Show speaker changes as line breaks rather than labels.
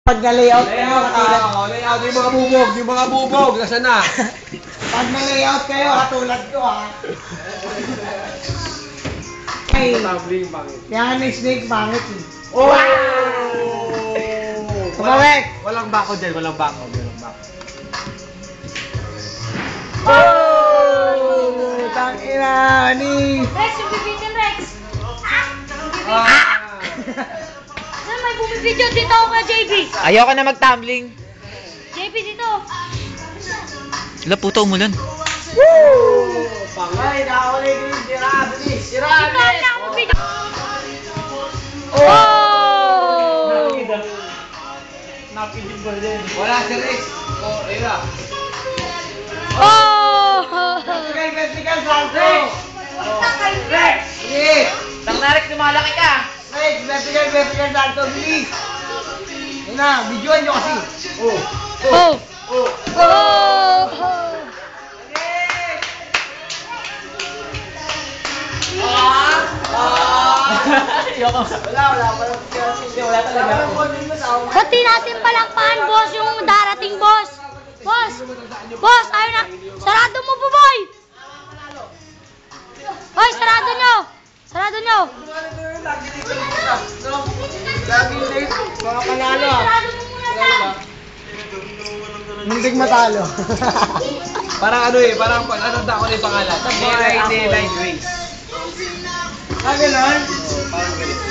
Pag na-layout kayo,
layout yung mga bubog, nasa na?
Pag na-layout kayo, katulad ko Ay, kaya nga may snake pangit eh.
Oh!
Kumawek!
Walang bako dyan, walang bako.
Oh! Tangina, ni!
Rex, yung bibitin, Rex! Saan may bumibidyo? Dito ako kay JB!
Ayoko na mag-tumbling.
JB, dito!
Wala, puta, umulan.
Woo! Pangay, nakawalay ko yung sira, bilis! Sira,
Dito
bilis!
na ako video!
Oh!
Napinig ba din? Wala si Rex. Oh, ayun
Oh!
Vertical salto! Rex! Bilis!
Rex, lumalaki ka.
Rex, vertical salto, bilis! Yun na, videoan nyo kasi.
Oh! Oh!
Wala talaga.
Pati natin palakpakan, boss, yung darating, boss! Boss! Boss, ayaw na! Sarado mo, buboy! Hoy, sarado nyo! Sarado nyo!
Lagi late, mga panalo
Sarado mo muna na!
Muntik matalo.
Parang ano eh, parang ano ko na yung pangalan. Daylight Race.
Ah, gano'n?
Parang ganito.